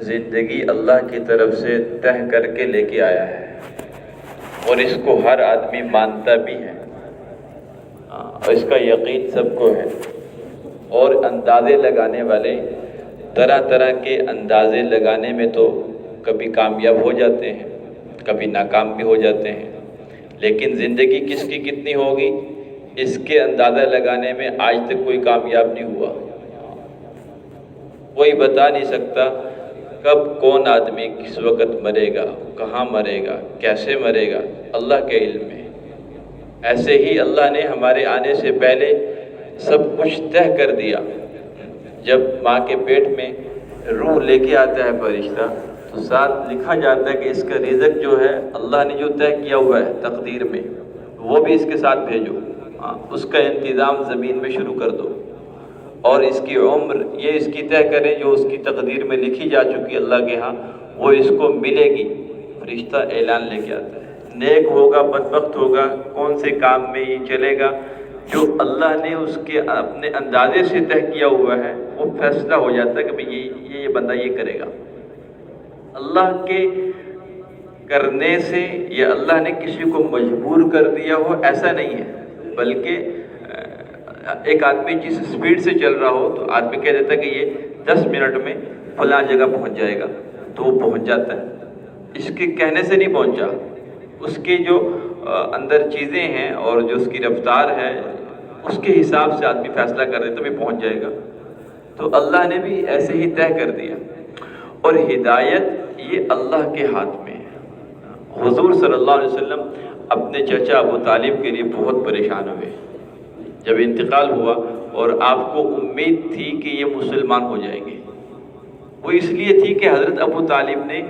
زندگی اللہ کی طرف سے طے کر کے لے کے آیا ہے، اور اس کو ہر آدمی مانتا بھی ہے، اور اس کا یقین سب کو ہے۔ اور اندازے لگانے والے طرح طرح کے اندازے لگانے میں تو کبھی کامیاب ہو جاتے ہیں، کبھی ناکام بھی ہو جاتے ہیں، لیکن زندگی کس کی کتنی ہوگی اس کے اندازہ لگانے میں آج تک کوئی کامیاب نہیں ہوا۔ کوئی بتا نہیں سکتا کب کون آدمی کس وقت مرے گا، کہاں مرے گا، کیسے مرے گا، اللہ کے علم میں۔ ایسے ہی اللہ نے ہمارے آنے سے پہلے سب کچھ طے کر دیا۔ جب ماں کے پیٹ میں روح لے کے آتا ہے فرشتہ، تو ساتھ لکھا جاتا ہے کہ اس کا رزق جو ہے اللہ نے جو طے کیا ہوا ہے تقدیر میں، وہ بھی اس کے ساتھ بھیجو، اس کا انتظام زمین میں شروع کر دو، اور اس کی عمر یہ اس کی طے کریں جو اس کی تقدیر میں لکھی جا چکی اللہ کے ہاں، وہ اس کو ملے گی۔ فرشتہ اعلان لے کے آتا ہے، نیک ہوگا بدبخت ہوگا، کون سے کام میں یہ چلے گا، جو اللہ نے اس کے اپنے اندازے سے طے کیا ہوا ہے وہ فیصلہ ہو جاتا ہے کہ بھئی یہ بندہ یہ کرے گا۔ اللہ کے کرنے سے یا اللہ نے کسی کو مجبور کر دیا ہو ایسا نہیں ہے، بلکہ ایک آدمی جس سپیڈ سے چل رہا ہو تو آدمی کہہ دیتا ہے کہ یہ 10 منٹ میں فلاں جگہ پہنچ جائے گا، تو وہ پہنچ جاتا ہے۔ اس کے کہنے سے نہیں پہنچا، اس کے جو اندر چیزیں ہیں اور جو اس کی رفتار ہے اس کے حساب سے آدمی فیصلہ کر دیتا ہے کہ پہنچ جائے گا۔ تو اللہ نے بھی ایسے ہی طے کر دیا، اور ہدایت یہ اللہ کے ہاتھ میں ہے۔ حضور صلی اللہ علیہ وسلم اپنے چچا ابو طالب کے لیے بہت پریشان ہوئے جب انتقال ہوا، اور آپ کو امید تھی کہ یہ مسلمان ہو جائیں گے۔ وہ اس لیے تھی کہ حضرت ابو طالب نے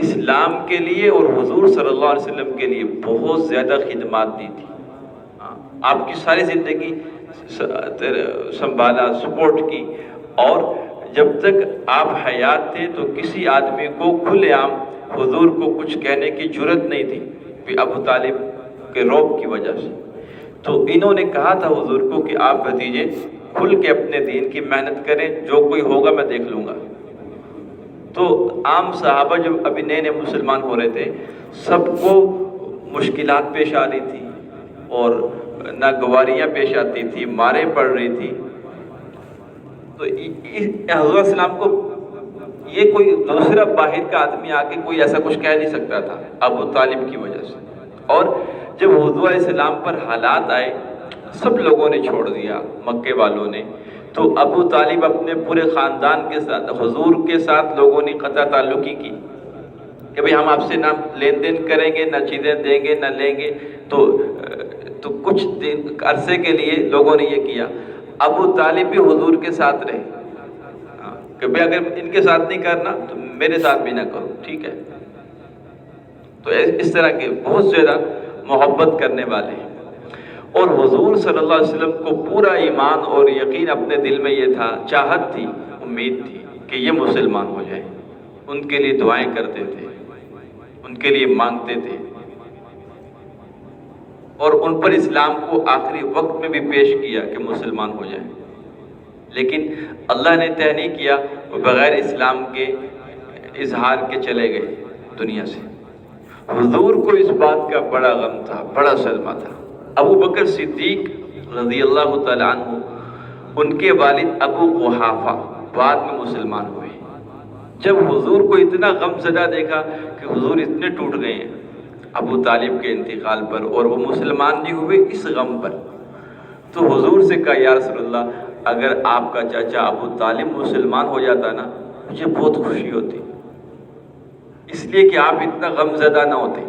اسلام کے لیے اور حضور صلی اللہ علیہ وسلم کے لیے بہت زیادہ خدمات دی تھی۔ آپ کی ساری زندگی سنبھالا، سپورٹ کی، اور جب تک آپ حیات تھے تو کسی آدمی کو کھلے عام حضور کو کچھ کہنے کی جرت نہیں تھی کہ ابو طالب کے رعب کی وجہ سے۔ تو انہوں نے کہا تھا حضور کو کہ آپ بھتیجے کھل کے اپنے دین کی محنت کریں، جو کوئی ہوگا میں دیکھ لوں گا۔ تو عام صحابہ جب ابھی نئے نئے مسلمان ہو رہے تھے، سب کو مشکلات پیش آ رہی تھی اور ناگواریاں پیش آتی تھی، ماریں پڑ رہی تھی۔ تو حضور السلام کو یہ کوئی دوسرا باہر کا آدمی آ کے کوئی ایسا کچھ کہہ نہیں سکتا تھا ابو طالب کی وجہ سے۔ اور جب حضور علیہ السلام پر حالات آئے، سب لوگوں نے چھوڑ دیا، مکے والوں نے، تو ابو طالب اپنے پورے خاندان کے ساتھ، حضور کے ساتھ لوگوں نے قطع تعلقی کی کہ بھئی ہم آپ سے نہ لین دین کریں گے، نہ چیزیں دیں گے، نہ لیں گے۔ تو کچھ عرصے کے لیے لوگوں نے یہ کیا۔ ابو طالب بھی حضور کے ساتھ رہے کہ بھئی اگر ان کے ساتھ نہیں کرنا تو میرے ساتھ بھی نہ کرو، ٹھیک ہے۔ تو اس طرح کے بہت زیادہ محبت کرنے والے ہیں۔ اور حضور صلی اللہ علیہ وسلم کو پورا ایمان اور یقین اپنے دل میں یہ تھا، چاہت تھی، امید تھی کہ یہ مسلمان ہو جائے۔ ان کے لیے دعائیں کرتے تھے، ان کے لیے مانگتے تھے، اور ان پر اسلام کو آخری وقت میں بھی پیش کیا کہ مسلمان ہو جائیں۔ لیکن اللہ نے طے نہیں کیا، وہ بغیر اسلام کے اظہار کے چلے گئے دنیا سے۔ حضور کو اس بات کا بڑا غم تھا، بڑا صدمہ تھا۔ ابو بکر صدیق رضی اللہ تعالیٰ عنہ، ان کے والد ابو قحافہ بعد میں مسلمان ہوئے۔ جب حضور کو اتنا غم زدہ دیکھا کہ حضور اتنے ٹوٹ گئے ہیں ابو طالب کے انتقال پر، اور وہ مسلمان نہیں ہوئے اس غم پر، تو حضور سے کہا یا رسول اللہ، اگر آپ کا چاچا ابو طالب مسلمان ہو جاتا نا مجھے بہت خوشی ہوتی، اس لیے کہ آپ اتنا غم زدہ نہ ہوتے۔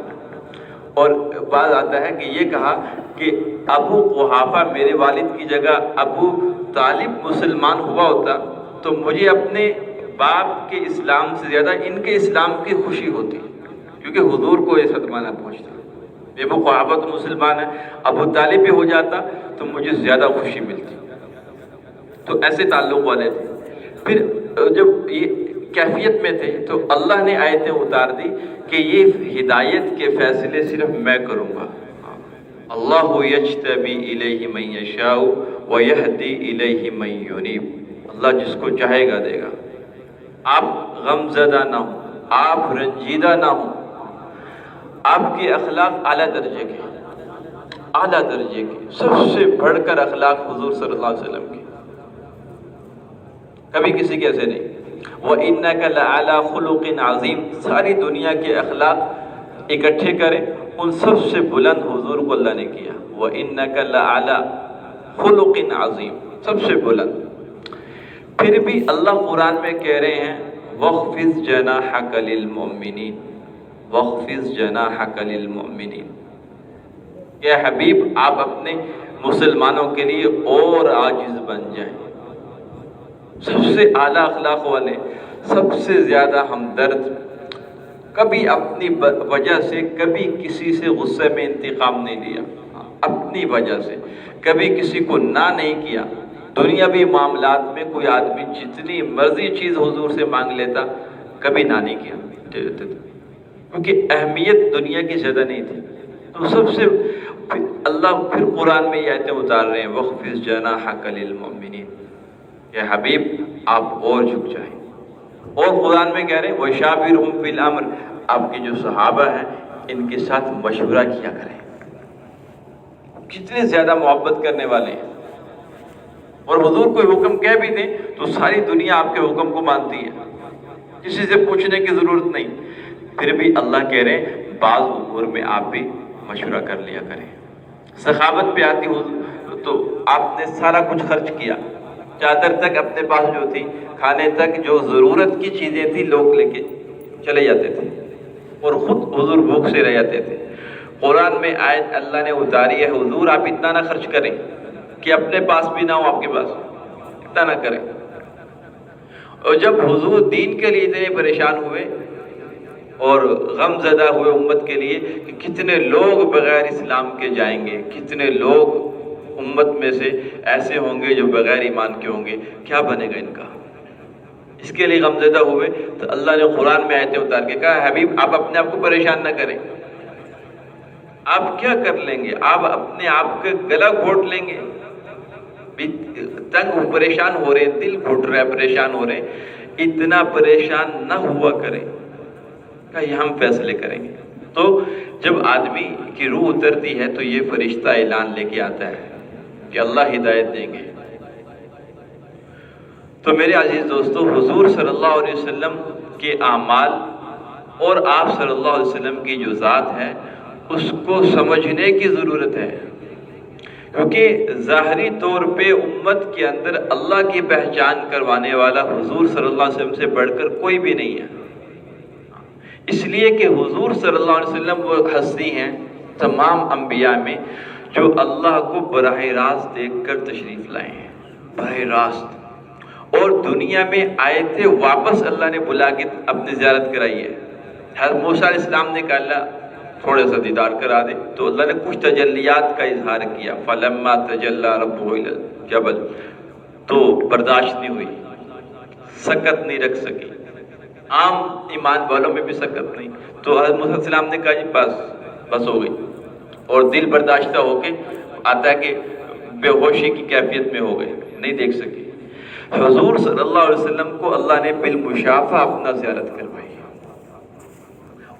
اور بعد آتا ہے کہ یہ کہا کہ ابو قحافہ میرے والد کی جگہ ابو طالب مسلمان ہوا ہوتا تو مجھے اپنے باپ کے اسلام سے زیادہ ان کے اسلام کی خوشی ہوتی، کیونکہ حضور کو یہ صدمہ نہ پہنچتا۔ ابو قحافہ تو مسلمان ہے، ابو طالب بھی ہو جاتا تو مجھے زیادہ خوشی ملتی۔ تو ایسے تعلق والے تھے۔ پھر جب یہ کیفیت میں تھے تو اللہ نے آیتیں اتار دی کہ یہ ہدایت کے فیصلے صرف میں کروں گا۔ اللہ یجتبی الیہ من یشاء ویہدی الیہ من ینیب، اللہ جس کو چاہے گا دے گا۔ آپ غم زدہ نہ ہوں، آپ رنجیدہ نہ ہوں، آپ کے اخلاق اعلیٰ درجے کے، اعلیٰ درجے کے، سب سے بڑھ کر اخلاق حضور صلی اللہ علیہ وسلم کے، کبھی کسی کے ایسے نہیں۔ وَإِنَّكَ لَعَلَىٰ خُلُقٍ عَظِيمٍ، ساری دنیا کے اخلاق اکٹھے کریں، ان سب سے بلند حضور کو اللہ نے کیا۔ وَإِنَّكَ لَعَلَىٰ خُلُقٍ عَظِيمٍ، سب سے بلند۔ پھر بھی اللہ قرآن میں کہہ رہے ہیں وَاخْفِضْ جَنَاحَكَ لِلْمُؤْمِنِينَ، وَاخْفِضْ جَنَاحَكَ لِلْمُؤْمِنِينَ، کہ حبیب آپ اپنے مسلمانوں کے لیے اور عاجز بن جائیں، سب سے اعلیٰ اخلاق والے، سب سے زیادہ ہمدرد، کبھی اپنی وجہ سے کبھی کسی سے غصے میں انتقام نہیں لیا، اپنی وجہ سے کبھی کسی کو نہ نہیں کیا۔ دنیاوی معاملات میں کوئی آدمی جتنی مرضی چیز حضور سے مانگ لیتا، کبھی نہ نہیں کیا، کیونکہ اہمیت دنیا کی زیادہ نہیں تھی۔ تو سب سے اللہ پھر قرآن میں یہ آیتیں اتار رہے ہیں وَاخْفِضْ جَنَاحَكَ لِلْمُؤْمِنِينَ، کہ حبیب آپ اور جھک جائیں۔ اور قرآن میں کہہ رہے ہیں وَشَاوِرْهُمْ فِي الْأَمْرِ، آپ کے جو صحابہ ہیں ان کے ساتھ مشورہ کیا کریں، کتنے زیادہ محبت کرنے والے ہیں۔ اور حضور کوئی حکم کہہ بھی دیں تو ساری دنیا آپ کے حکم کو مانتی ہے، کسی سے پوچھنے کی ضرورت نہیں۔ پھر بھی اللہ کہہ رہے ہیں بعض امور میں آپ بھی مشورہ کر لیا کریں۔ سخاوت پہ آتی ہو تو آپ نے سارا کچھ خرچ کیا، چادر تک اپنے پاس جو تھی، کھانے تک جو ضرورت کی چیزیں تھی لوگ لے کے چلے جاتے تھے، اور خود حضور بھوک سے رہ جاتے تھے۔ قرآن میں آیت اللہ نے اتاری ہے حضور آپ اتنا نہ خرچ کریں کہ اپنے پاس بھی نہ ہو آپ کے پاس، اتنا نہ کریں۔ اور جب حضور دین کے لیے اتنے پریشان ہوئے اور غم زدہ ہوئے امت کے لیے کہ کتنے لوگ بغیر اسلام کے جائیں گے، کتنے لوگ امت میں سے ایسے ہوں گے جو بغیر ایمان کے ہوں گے، کیا بنے گا ان کا، اس کے لیے غم زدہ ہوئے تو اللہ نے قرآن میں آیتیں اتار کے کہا حبیب آپ اپنے آپ کو پریشان نہ کریں، آپ کیا کر لیں گے، آپ اپنے آپ کا گلا گھونٹ لیں گے، تنگ پریشان ہو رہے ہیں، دل گھٹ رہا ہے، پریشان ہو رہے ہیں، اتنا پریشان نہ ہوا کریں، کہ یہ ہم فیصلے کریں گے۔ تو جب آدمی کی روح اترتی ہے تو یہ فرشتہ اعلان لے کے آتا ہے کہ اللہ ہدایت دیں گے۔ تو میرے عزیز دوستو، حضور صلی اللہ علیہ وسلم کے اعمال اور آپ صلی اللہ علیہ وسلم کی جو ذات ہے اس کو سمجھنے کی ضرورت ہے، کیونکہ ظاہری طور پہ امت کے اندر اللہ کی پہچان کروانے والا حضور صلی اللہ علیہ وسلم سے بڑھ کر کوئی بھی نہیں ہے۔ اس لیے کہ حضور صلی اللہ علیہ وسلم وہ ہستی ہیں تمام انبیاء میں جو اللہ کو براہ راست دیکھ کر تشریف لائے ہیں، براہ راست، اور دنیا میں آئے تھے، واپس اللہ نے بلا کے اپنی زیارت کرائی ہے۔ حضرت موسیٰ علیہ السلام نے کہا اللہ تھوڑا سا دیدار کرا دے، تو اللہ نے کچھ تجلیات کا اظہار کیا، فَلَمَّا تَجَلَّى رَبُّهُ إِلَى الْجَبَلِ، تو برداشت نہیں ہوئی، سکت نہیں رکھ سکی، عام ایمان والوں میں بھی سکت نہیں، تو حضرت موسیٰ علیہ السلام نے کہا جی بس ہو گئی، اور دل برداشتہ ہو کے آتا ہے کہ بے ہوشی کی کیفیت میں ہو گئے، نہیں دیکھ سکے۔ حضور صلی اللہ علیہ وسلم کو اللہ نے بالمشافہ اپنا زیارت کروائی،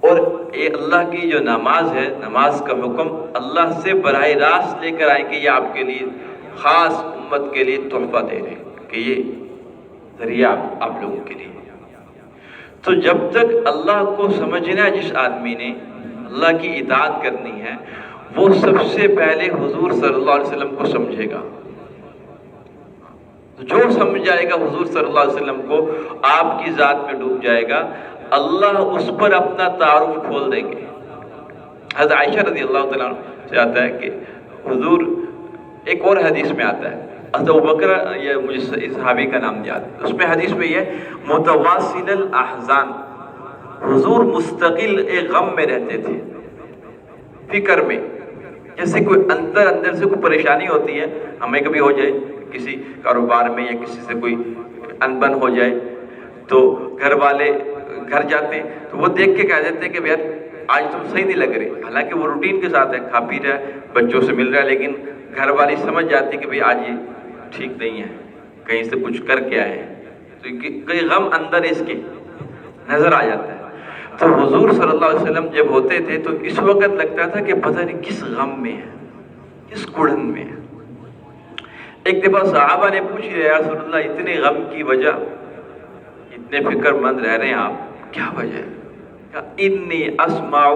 اور یہ اللہ کی جو نماز ہے، نماز کا حکم اللہ سے براہ راست لے کر آئیں کہ یہ آپ کے لیے خاص امت کے لیے تحفہ دے رہے ہیں کہ یہ ذریعہ آپ لوگوں کے لیے۔ تو جب تک اللہ کو سمجھنا ہے جس آدمی نے اللہ کی اطاعت کرنی ہے، وہ سب سے پہلے حضور صلی اللہ علیہ وسلم کو سمجھے گا۔ جو سمجھ جائے گا حضور صلی اللہ علیہ وسلم کو، آپ کی ذات میں ڈوب جائے گا، اللہ اس پر اپنا تعارف کھول دیں گے۔ حضرت عائشہ رضی اللہ تعالیٰ عنہ سے آتا ہے کہ حضور، ایک اور حدیث میں آتا ہے، حضرت ابوبکر، یہ مجھے اس صحابی کا نام یاد ہے، اس میں حدیث میں یہ متواصل الاحزان، حضور مستقل ایک غم میں رہتے تھے، فکر میں، جیسے کوئی اندر سے کوئی پریشانی ہوتی ہے، ہمیں کبھی ہو جائے کسی کاروبار میں یا کسی سے کوئی انبن ہو جائے تو گھر والے گھر جاتے ہیں تو وہ دیکھ کے کہہ دیتے ہیں کہ بھیا آج تم صحیح نہیں لگ رہے، حالانکہ وہ روٹین کے ساتھ ہے، کھا پی رہا ہے، بچوں سے مل رہا ہے، لیکن گھر والی سمجھ جاتی کہ بھئی آج یہ ٹھیک نہیں ہے، کہیں سے کچھ کر کے آئے ہیں، تو کئی غم اندر اس کے، نظر آ جاتا ہے۔ تو حضور صلی اللہ علیہ وسلم جب ہوتے تھے تو اس وقت لگتا تھا کہ پتہ نہیں کس غم میں ہے، کس کڑن میں ہے۔ ایک دفعہ صحابہ نے پوچھی یا رسول اللہ اتنے غم کی وجہ، اتنے فکر مند رہ رہے ہیں آپ، کیا وجہ ہے؟ کہا انی اسمع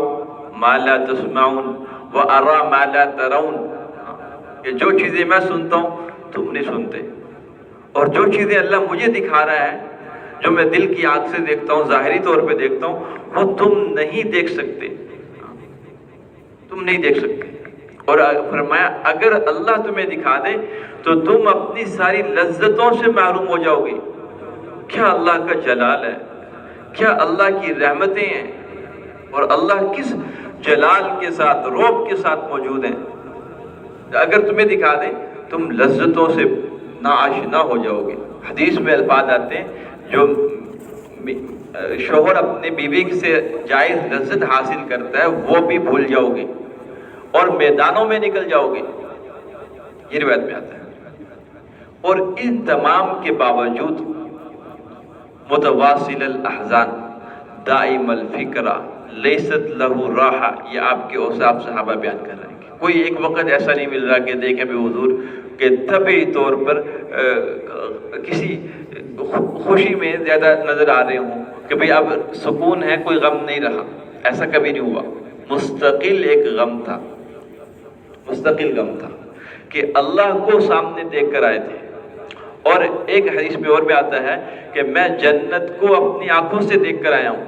ما لا تسمعون وارى ما لا ترون، کہ جو چیزیں میں سنتا ہوں تم نہیں سنتے، اور جو چیزیں اللہ مجھے دکھا رہا ہے، جو میں دل کی آنکھ سے دیکھتا ہوں، ظاہری طور پہ دیکھتا ہوں، وہ تم نہیں دیکھ سکتے، تم نہیں دیکھ سکتے۔ اور فرمایا اگر اللہ تمہیں دکھا دے تو تم اپنی ساری لذتوں سے محروم ہو جاؤ گے۔ کیا اللہ کا جلال ہے، کیا اللہ کی رحمتیں ہیں، اور اللہ کس جلال کے ساتھ، رعب کے ساتھ موجود ہیں۔ اگر تمہیں دکھا دے تم لذتوں سے ناآشنا ہو جاؤ گے۔ حدیث میں الفاظ آتے ہیں جو شوہر اپنے بیوی سے جائز لذت حاصل کرتا ہے وہ بھی بھول جاؤ گے اور میدانوں میں نکل جاؤ گے، یہ روایت میں آتا ہے۔ اور ان تمام کے باوجود متواصل الاحزان دائم الفکرہ لیست لہ راحہ، یہ آپ کے اوصاف صحابہ بیان کر رہے ہیں۔ کوئی ایک وقت ایسا نہیں مل رہا کہ دیکھیں بھی حضور کہ طبعی طور پر کسی خوشی میں زیادہ نظر آ رہے ہوں کہ بھئی اب سکون ہے، کوئی غم نہیں رہا، ایسا کبھی نہیں ہوا۔ مستقل ایک غم تھا، مستقل غم تھا کہ اللہ کو سامنے دیکھ کر آئے تھے۔ اور ایک حدیث میں اور بھی آتا ہے کہ میں جنت کو اپنی آنکھوں سے دیکھ کر آیا ہوں،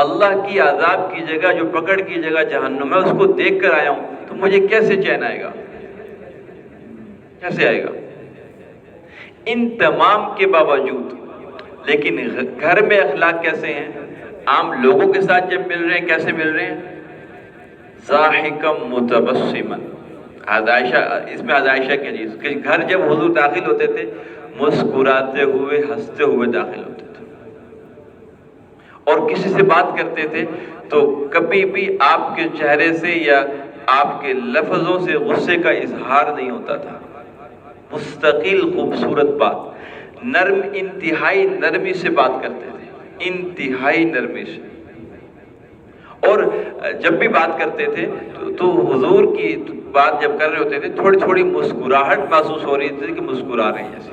اللہ کی عذاب کی جگہ، جو پکڑ کی جگہ جہنم ہے، اس کو دیکھ کر آیا ہوں، تو مجھے کیسے چین آئے گا، کیسے آئے گا؟ ان تمام کے باوجود لیکن گھر میں اخلاق کیسے ہیں؟ عام لوگوں کے ساتھ جب مل رہے ہیں کیسے مل رہے ہیں؟ ضاحکم متبسما، عائشہ، اس میں عائشہ کی حدیث کہ گھر جب حضور داخل ہوتے تھے مسکراتے ہوئے، ہنستے ہوئے داخل ہوتے تھے، اور کسی سے بات کرتے تھے تو کبھی بھی آپ کے چہرے سے یا آپ کے لفظوں سے غصے کا اظہار نہیں ہوتا تھا۔ مستقل خوبصورت بات، نرم، انتہائی نرمی سے بات کرتے تھے، انتہائی نرمی سے۔ اور جب بھی بات کرتے تھے تو حضور کی بات جب کر رہے ہوتے تھے تھوڑی تھوڑی مسکراہٹ محسوس ہو رہی تھی کہ مسکرا رہے ہیں جیسے۔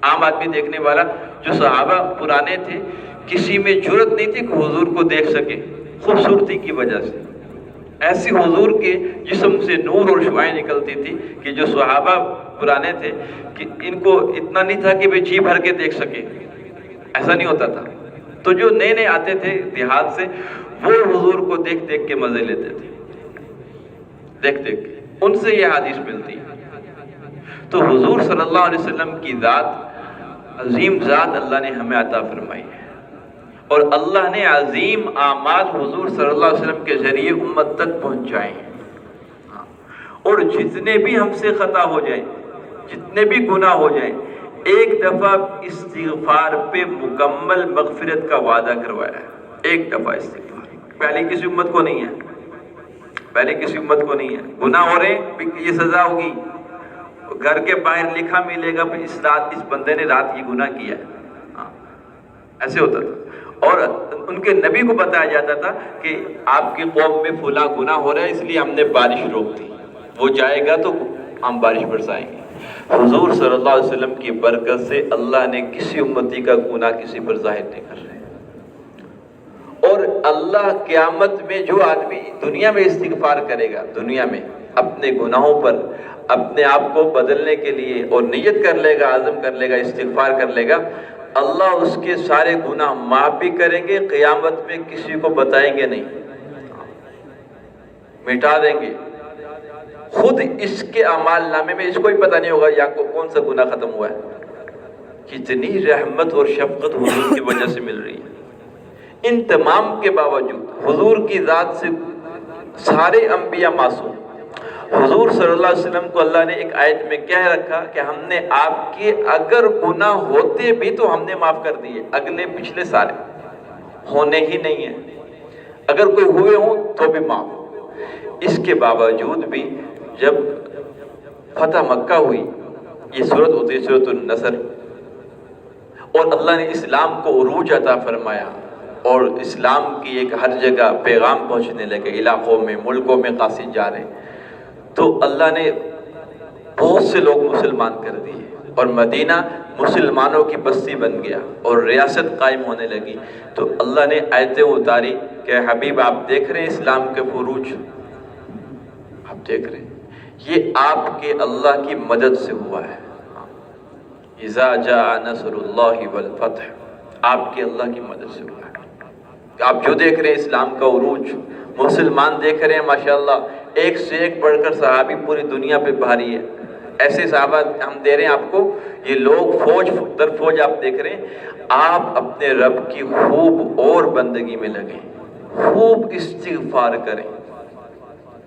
عام آدمی دیکھنے والا، جو صحابہ پرانے تھے، کسی میں جرت نہیں تھی کہ حضور کو دیکھ سکے خوبصورتی کی وجہ سے۔ ایسی حضور کے جسم سے نور اور شعاعیں نکلتی تھی کہ جو صحابہ پرانے تھے کہ ان کو اتنا نہیں تھا کہ جی بھر کے دیکھ سکے، ایسا نہیں ہوتا تھا۔ تو جو نئے نئے آتے تھے دیہات سے، وہ حضور کو دیکھ دیکھ کے مزے لیتے تھے، دیکھ دیکھ کے ان سے یہ حدیث ملتی ہے۔ تو حضور صلی اللہ علیہ وسلم کی ذات، عظیم ذات اللہ نے ہمیں عطا فرمائی ہے، اور اللہ نے عظیم اعمال حضور صلی اللہ علیہ وسلم کے ذریعے امت تک پہنچائے ہیں۔ اور جتنے بھی ہم سے خطا ہو جائیں، جتنے بھی گناہ ہو جائیں، ایک دفعہ استغفار پہ مکمل مغفرت کا وعدہ کروایا ہے۔ ایک دفعہ استغفار، پہلے کسی امت کو نہیں ہے، پہلے کسی امت کو نہیں ہے۔ گناہ ہو رہے ہیں، یہ سزا ہوگی، گھر کے باہر لکھا ملے گا اس رات اس بندے نے رات یہ گناہ کیا ہے، ایسے ہوتا تھا۔ اور ان کے نبی کو بتایا جاتا تھا کہ آپ کی قوم میں فلاں گناہ ہو رہا ہے، اس لیے ہم نے بارش روک دی، وہ جائے گا تو ہم بارش برسائیں گے۔ حضور صلی اللہ علیہ وسلم کی برکت سے اللہ نے کسی امتی کا گناہ کسی پر ظاہر نہیں کر رہے۔ اور اللہ قیامت میں جو آدمی دنیا میں استغفار کرے گا، دنیا میں اپنے گناہوں پر اپنے آپ کو بدلنے کے لیے اور نیت کر لے گا، عزم کر لے گا، استغفار کر لے گا، اللہ اس کے سارے گناہ معاف بھی کریں گے، قیامت میں کسی کو بتائیں گے نہیں، مٹا دیں گے۔ خود اس کے اعمال نامے میں اس کو ہی پتہ نہیں ہوگا یا کون سا گناہ ختم ہوا ہے۔ کتنی رحمت اور شفقت حضور کی وجہ سے مل رہی ہے۔ ان تمام کے باوجود حضور کی ذات سے سارے انبیاء معصوم۔ حضور صلی اللہ علیہ وسلم کو اللہ نے ایک آیت میں کہہ رکھا کہ ہم نے آپ کے اگر گناہ ہوتے بھی تو ہم نے معاف کر دیے، اگلے پچھلے سارے ہونے ہی نہیں ہیں، اگر کوئی ہوئے ہوں تو بھی معاف۔ اس کے باوجود بھی جب فتح مکہ ہوئی، یہ سورت ہوتی ہے سورت النصر، اور اللہ نے اسلام کو عروج عطا فرمایا اور اسلام کی ایک ہر جگہ پیغام پہنچنے لگے، علاقوں میں، ملکوں میں قاصد جا رہے ہیں، تو اللہ نے بہت سے لوگ مسلمان کر دیے اور مدینہ مسلمانوں کی بستی بن گیا اور ریاست قائم ہونے لگی۔ تو اللہ نے آیتیں اتاری کہ حبیب آپ دیکھ رہے ہیں اسلام کے فروج، آپ دیکھ رہے ہیں، یہ آپ کے اللہ کی مدد سے ہوا ہے۔ اذا جاء نصر اللہ والفتح، آپ کے اللہ کی مدد سے ہوا ہے۔ آپ جو دیکھ رہے ہیں اسلام کا عروج، مسلمان دیکھ رہے ہیں ماشاءاللہ، ایک سے ایک بڑھ کر صحابی پوری دنیا پہ بھاری ہے، ایسے صحابہ ہم دے رہے ہیں آپ کو، یہ لوگ فوج در فوج آپ دیکھ رہے ہیں۔ آپ اپنے رب کی خوب اور بندگی میں لگیں، خوب استغفار کریں،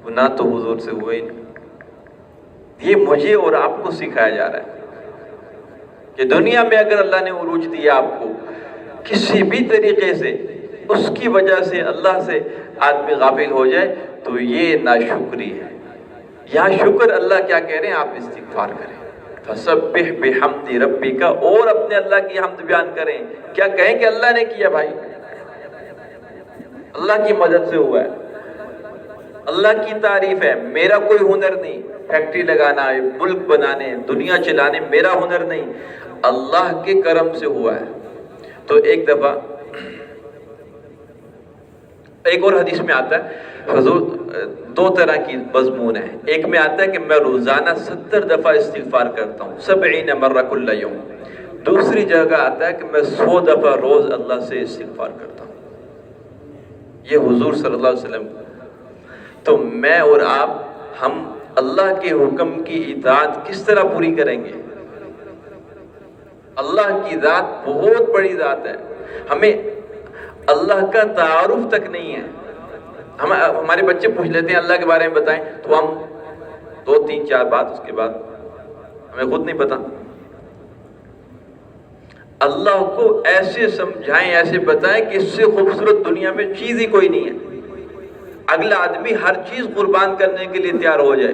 گناہ تو حضور سے ہوئے ہی نہیں۔ یہ مجھے اور آپ کو سکھایا جا رہا ہے کہ دنیا میں اگر اللہ نے عروج دیا آپ کو کسی بھی طریقے سے، اس کی وجہ سے اللہ سے آدمی غافل ہو جائے تو یہ ناشکری ہے۔ یہاں شکر اللہ کیا کہہ رہے ہیں؟ آپ استغفار کریں، فسبح بحمد ربک، اور اپنے اللہ کی حمد بیان کریں۔ کیا کہیں کہ اللہ نے کیا؟ بھائی اللہ کی مدد سے ہوا ہے، اللہ کی تعریف ہے، میرا کوئی ہنر نہیں، فیکٹری لگانا ہے، ملک بنانے، دنیا چلانے میرا ہنر نہیں، اللہ کے کرم سے ہوا ہے۔ تو ایک دفعہ ایک اور حدیث میں آتا ہے، حضور دو طرح کی مضمون ہے، ایک میں آتا ہے کہ میں روزانہ 70 دفعہ استغفار کرتا ہوں، 70 مرہ کل یوم، دوسری جگہ آتا ہے کہ میں 100 دفعہ روز اللہ سے استغفار کرتا ہوں۔ یہ حضور صلی اللہ علیہ وسلم۔ تو میں اور آپ، ہم اللہ کے حکم کی اطاعت کس طرح پوری کریں گے؟ اللہ کی ذات بہت بڑی ذات ہے، ہمیں اللہ کا تعارف تک نہیں ہے۔ ہمارے بچے پوچھ لیتے ہیں اللہ کے بارے میں بتائیں، تو ہم 2 3 4 بات، اس کے بعد ہمیں خود نہیں پتا۔ اللہ کو ایسے سمجھائیں، ایسے بتائیں کہ اس سے خوبصورت دنیا میں چیز ہی کوئی نہیں ہے، اگلا آدمی ہر چیز قربان کرنے کے لیے تیار ہو جائے۔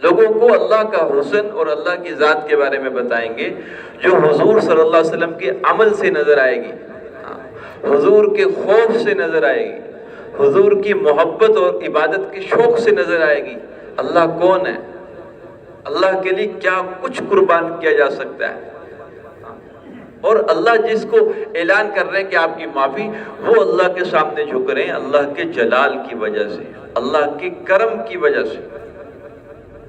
لوگوں کو اللہ کا حسن اور اللہ کی ذات کے بارے میں بتائیں گے جو حضور صلی اللہ علیہ وسلم کے عمل سے نظر آئے گی، حضور کے خوف سے نظر آئے گی، حضور کی محبت اور عبادت کے شوق سے نظر آئے گی۔ اللہ کون ہے؟ اللہ کے لیے کیا کچھ قربان کیا جا سکتا ہے؟ اور اللہ جس کو اعلان کر رہے ہیں کہ آپ کی معافی، وہ اللہ کے سامنے جھک رہے ہیں اللہ کے جلال کی وجہ سے، اللہ کے کرم کی وجہ سے۔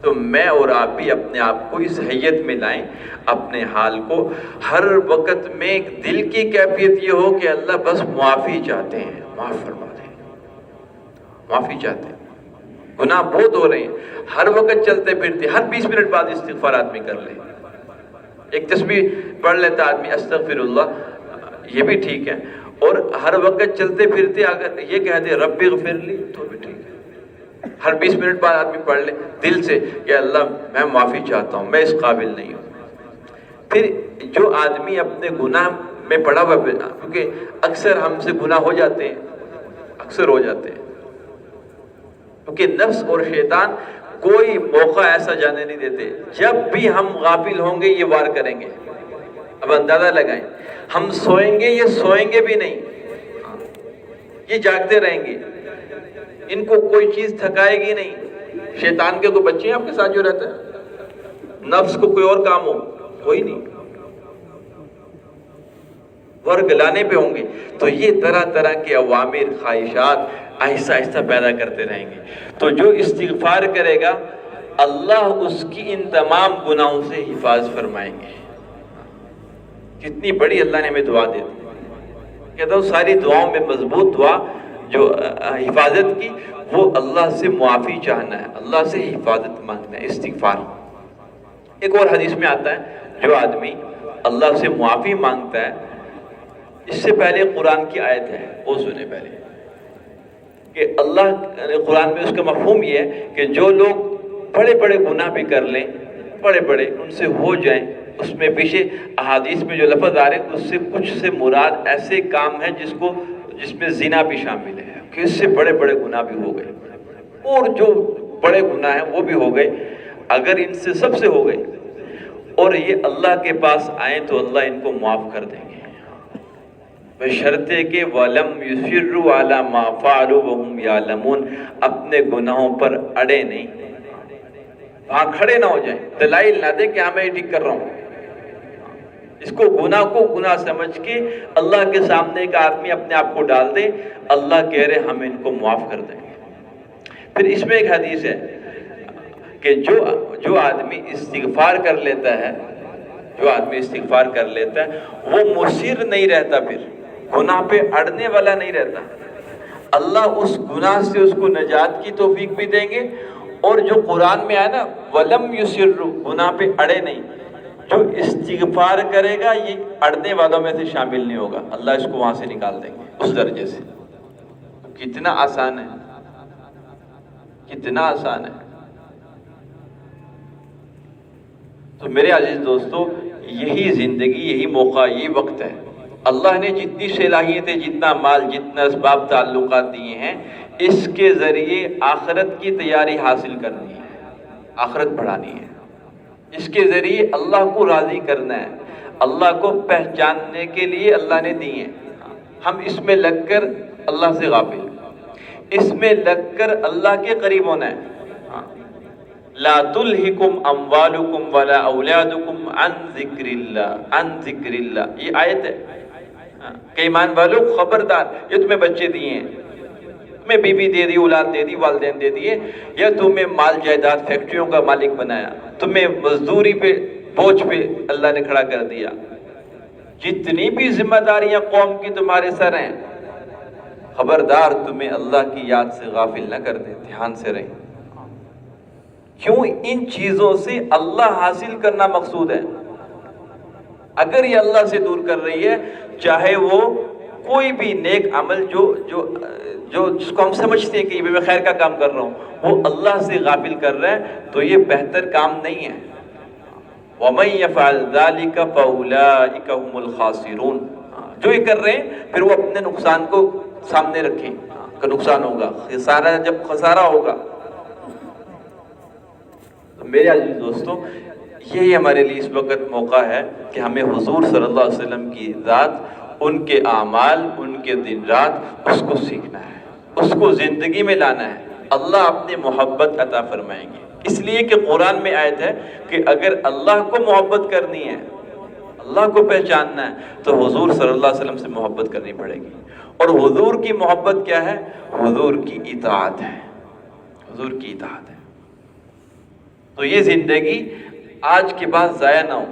تو میں اور آپ بھی اپنے آپ کو اس حیت میں لائیں، اپنے حال کو ہر وقت میں ایک دل کی کیفیت یہ ہو کہ اللہ بس معافی چاہتے ہیں، معاف فرما دیں، معافی چاہتے ہیں، گناہ بہت ہو رہے ہیں، ہر وقت چلتے پھرتے، ہر 20 منٹ بعد استغفار آدمی کر لے، ایک تسبیح پڑھ لیتا آدمی استغفر اللہ، یہ بھی ٹھیک ہے، اور ہر وقت چلتے پھرتے اگر یہ کہہ دے رب اغفر لی تو بھی ٹھیک ہے، ہر 20 منٹ بعد آدمی پڑھ لے دل سے کہ اللہ میں معافی چاہتا ہوں، میں اس قابل نہیں ہوں۔ پھر جو آدمی اپنے گناہ میں پڑا ہوا، کیونکہ اکثر ہم سے گناہ ہو جاتے ہیں، اکثر ہو جاتے ہیں، کیونکہ نفس اور شیطان کوئی موقع ایسا جانے نہیں دیتے، جب بھی ہم غافل ہوں گے یہ وار کریں گے۔ اب اندازہ لگائیں، ہم سوئیں گے، یہ سوئیں گے بھی نہیں، یہ جاگتے رہیں گے، ان کو کوئی چیز تھکائے گی نہیں۔ شیطان کے کوئی بچے ہیں آپ کے ساتھ جو رہتے ہیں؟ نفس کو کوئی اور کام ہو؟ کوئی نہیں، ورگ لانے پہ ہوں گے۔ تو یہ طرح طرح کے اوامر، خواہشات آہستہ آہستہ پیدا کرتے رہیں گے۔ تو جو استغفار کرے گا اللہ اس کی ان تمام گناہوں سے حفاظت فرمائیں گے۔ کتنی بڑی اللہ نے ہمیں دعا دے دی، کہتا ہوں ساری دعاؤں میں مضبوط دعا جو حفاظت کی، وہ اللہ سے معافی چاہنا ہے، اللہ سے حفاظت مانگنا ہے، استغفار۔ ایک اور حدیث میں آتا ہے جو آدمی اللہ سے معافی مانگتا ہے، اس سے پہلے قرآن کی آیت ہے، وہ سنے پہلے کہ اللہ قرآن میں اس کا مفہوم یہ ہے کہ جو لوگ بڑے بڑے گناہ بھی کر لیں، بڑے بڑے ان سے ہو جائیں، اس میں پیچھے احادیث میں جو لفظ آ رہے ہیں اس سے کچھ سے مراد ایسے کام ہیں جس میں زنا بھی شامل ہے، کہ اس سے بڑے بڑے گناہ بھی ہو گئے، اور جو بڑے گناہ ہیں وہ بھی ہو گئے، اگر ان سے سب سے ہو گئے، اور یہ اللہ کے پاس آئیں تو اللہ ان کو معاف کر دیں گے، بشرطے کہ وَلَمْ يُصِرُّوا عَلَى مَا فَعَلُوا وَهُمْ يَعْلَمُونَ، اپنے گناہوں پر اڑے نہیں، وہاں کھڑے نہ ہو جائیں، دلائل نہ دیں کہ ہاں میں یہ ٹھیک کر رہا ہوں۔ اس کو گناہ سمجھ کے اللہ کے سامنے ایک آدمی اپنے آپ کو ڈال دے، اللہ کہہ رہے ہم ان کو معاف کر دیں گے۔ پھر اس میں ایک حدیث ہے کہ جو آدمی استغفار کر لیتا ہے، وہ مصر نہیں رہتا، پھر گناہ پہ اڑنے والا نہیں رہتا، اللہ اس گناہ سے اس کو نجات کی توفیق بھی دیں گے۔ اور جو قرآن میں آیا نا وَلَمْ يُصِرُّوا، گناہ پہ اڑے نہیں، جو استغفار کرے گا یہ اڑنے والوں میں سے شامل نہیں ہوگا، اللہ اس کو وہاں سے نکال دیں گے اس درجے سے۔ کتنا آسان ہے، کتنا آسان ہے۔ تو میرے عزیز دوستو، یہی زندگی، یہی موقع، یہی وقت ہے۔ اللہ نے جتنی صلاحیتیں، جتنا مال، جتنا اسباب تعلقات دیے ہیں، اس کے ذریعے آخرت کی تیاری حاصل کرنی ہے، آخرت بڑھانی ہے۔ اس کے ذریعے اللہ کو راضی کرنا ہے، اللہ کو پہچاننے کے لیے اللہ نے دی ہیں۔ ہم اس میں لگ کر اللہ سے غافل، اس میں لگ کر اللہ کے قریب ہونا ہے۔ لا تلہکم اموالکم ولا اولادکم عن ذکر اللہ، عن ذکر اللہ، یہ آیت ہے کہ ایمان والو خبردار، یہ تمہیں بچے دیے ہیں، تمہیں بیوی دے دی، اولاد دے دی، والدین دے دیے، یا تمہیں مال جائیداد فیکٹریوں کا مالک بنایا، تمہیں مزدوری پہ بوجھ پہ اللہ نے کھڑا کر دیا، جتنی بھی ذمہ داریاں قوم کی تمہارے سر ہیں، خبردار تمہیں اللہ کی یاد سے غافل نہ کر دے، دھیان سے رہیں۔ کیوں؟ ان چیزوں سے اللہ حاصل کرنا مقصود ہے۔ اگر یہ اللہ سے دور کر رہی ہے، چاہے وہ کوئی بھی نیک عمل جس کو ہم سمجھتے ہیں کہ یہ میں خیر کا کام کر رہا ہوں، وہ اللہ سے غافل کر رہا ہے، تو یہ بہتر کام نہیں ہے۔ وَمَن يَفْعَلْ ذَلِكَ فَأُولَٰئِكَ هُمُ الْخَاسِرُونَ، جو یہ کر رہے ہیں پھر وہ اپنے نقصان کو سامنے رکھیں کہ نقصان ہوگا، خسارہ جب خسارہ ہوگا۔ تو میرے عزیز دوستو، یہی ہمارے لیے اس وقت موقع ہے کہ ہمیں حضور صلی اللہ علیہ وسلم کی ذات، ان کے اعمال، ان کے دن رات، اس کو سیکھنا ہے، اس کو زندگی میں لانا ہے۔ اللہ اپنی محبت عطا فرمائیں گے، اس لیے کہ قرآن میں آیت ہے کہ اگر اللہ کو محبت کرنی ہے، اللہ کو پہچاننا ہے، تو حضور صلی اللہ علیہ وسلم سے محبت کرنی پڑے گی۔ اور حضور کی محبت کیا ہے؟ حضور کی اطاعت ہے، حضور کی اطاعت ہے۔ تو یہ زندگی آج کے بعد ضائع نہ ہو،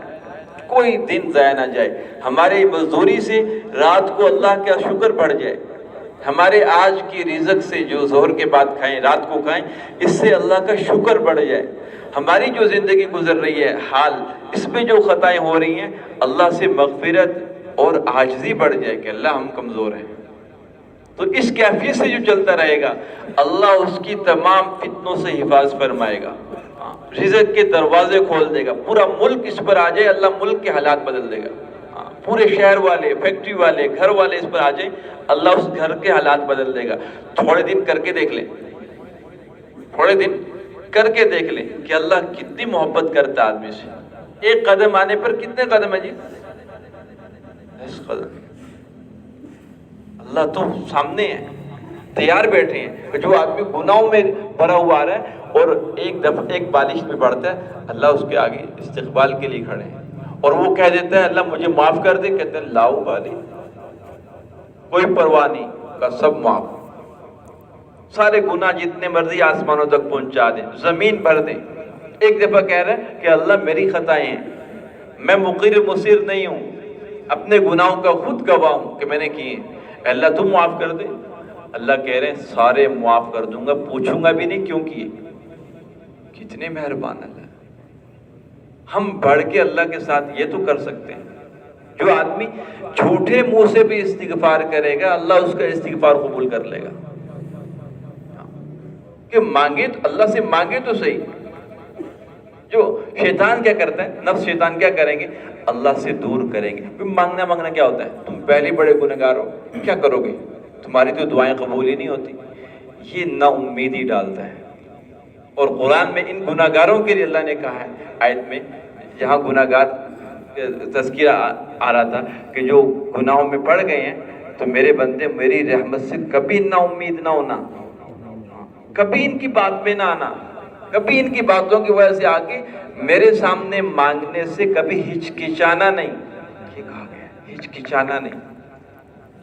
کوئی دن ضائع نہ جائے، ہمارے مزدوری سے رات کو اللہ کا شکر بڑھ جائے، ہمارے آج کی رزق سے جو ظہر کے بعد کھائیں، رات کو کھائیں، اس سے اللہ کا شکر بڑھ جائے، ہماری جو زندگی گزر رہی ہے حال، اس میں جو خطائیں ہو رہی ہیں، اللہ سے مغفرت اور عاجزی بڑھ جائے کہ اللہ ہم کمزور ہیں۔ تو اس کیفیت سے جو چلتا رہے گا، اللہ اس کی تمام فتنوں سے حفاظت فرمائے گا، رزق کے دروازے کھول دے گا، پورا ملک اس پر آ جائے، اللہ ملک کے حالات بدل دے گا، پورے شہر والے، فیکٹری والے، گھر والے اس پر آ جائیں، اللہ اس گھر کے حالات بدل دے گا۔ تھوڑے دن کر کے دیکھ لیں، تھوڑے دن کر کے دیکھ لیں کہ اللہ کتنی محبت کرتا ہے آدمی سے۔ ایک قدم آنے پر کتنے قدم ہے جی؟ 10 قدم۔ اللہ تو سامنے ہے، تیار بیٹھے ہیں کہ جو آدمی گناہوں میں بھرا ہوا آ رہا ہے اور ایک دفعہ ایک بالش میں پڑتا ہے، اللہ اس کے آگے استقبال کے لیے کھڑے ہیں، اور وہ کہہ دیتا ہے اللہ مجھے معاف کر دے، کہتے ہیں لاؤ بالی، کوئی پرواہ نہیں کا، سب معاف، سارے گناہ جتنے مرضی آسمانوں تک پہنچا دیں، زمین بھر دیں۔ ایک دفعہ کہہ رہے ہیں کہ اللہ میری خطائیں ہیں، میں مقر مصر نہیں ہوں، اپنے گناہوں کا خود گواہ ہوں کہ میں نے کیے ہیں، اللہ تم معاف کر دے۔ اللہ کہہ رہے ہیں سارے معاف کر دوں گا، پوچھوں گا بھی نہیں کیوں کیے۔ کتنے مہربان اللہ، ہم بڑھ کے اللہ کے ساتھ یہ تو کر سکتے ہیں۔ جو آدمی جھوٹے منہ سے بھی استغفار کرے گا، اللہ اس کا استغفار قبول کر لے گا۔ کہ مانگے تو اللہ سے مانگے تو صحیح۔ جو شیطان کیا کرتا ہے، نفس شیطان کیا کریں گے، اللہ سے دور کریں گے۔ مانگنا کیا ہوتا ہے؟ تم پہلے بڑے گنہگار ہو، کیا کرو گے، تمہاری تو دعائیں قبول ہی نہیں ہوتی۔ یہ نا امیدی ڈالتا ہے۔ اور قرآن میں ان گناہگاروں کے لیے اللہ نے کہا ہے آیت میں، جہاں گناہ گار تذکرہ آ رہا تھا کہ جو گناہوں میں پڑ گئے ہیں تو میرے بندے میری رحمت سے کبھی نا امید نہ ہونا، کبھی ان کی بات میں نہ آنا، کبھی ان کی باتوں کی وجہ سے آگے میرے سامنے مانگنے سے کبھی ہچکچانا نہیں. یہ کہا گیا ہچکچانا نہیں.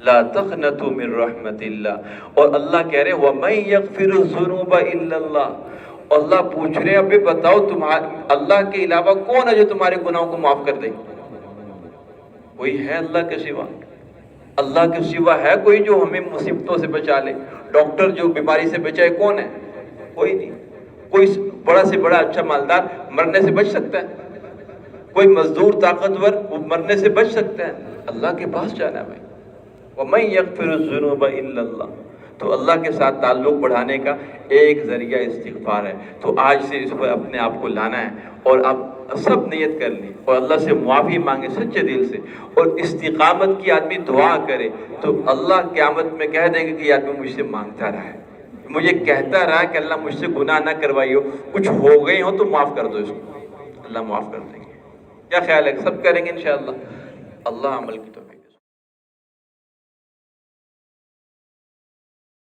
لا تقنطوا من رحمت اللہ. اور اللہ کہہ رہے وَمَن يَغْفِرُ الذُّنُوبَ إِلَّا اللَّهُ. اللہ پوچھ رہے ہیں ابھی بتاؤ اللہ کے علاوہ کون ہے جو تمہارے گناہوں کو معاف کر دے؟ کوئی ہے اللہ کے سوا؟ اللہ کے سوا ہے کوئی جو ہمیں مصیبتوں سے بچا لے؟ ڈاکٹر جو بیماری سے بچائے کون ہے؟ کوئی نہیں. کوئی بڑا سے بڑا اچھا مالدار مرنے سے بچ سکتا ہے؟ کوئی مزدور طاقتور وہ مرنے سے بچ سکتا ہے؟ اللہ کے پاس جانا ہے بھائی. وَمَن يَغْفِرُ الذُّنُوبَ إِلَّا اللَّهُ. تو اللہ کے ساتھ تعلق بڑھانے کا ایک ذریعہ استغفار ہے. تو آج سے اس پر اپنے آپ کو لانا ہے اور آپ سب نیت کر لیں اور اللہ سے معافی مانگے سچے دل سے اور استقامت کی آدمی دعا کرے تو اللہ قیامت میں کہہ دیں گے کہ یہ آدمی مجھ سے مانگتا رہا ہے، مجھے کہتا رہا کہ اللہ مجھ سے گناہ نہ کروائیو، کچھ ہو گئے ہوں تو معاف کر دو اس کو. اللہ معاف کر دیں گے. کیا خیال ہے؟ سب کریں گے انشاءاللہ. اللہ عمل کی توفیق.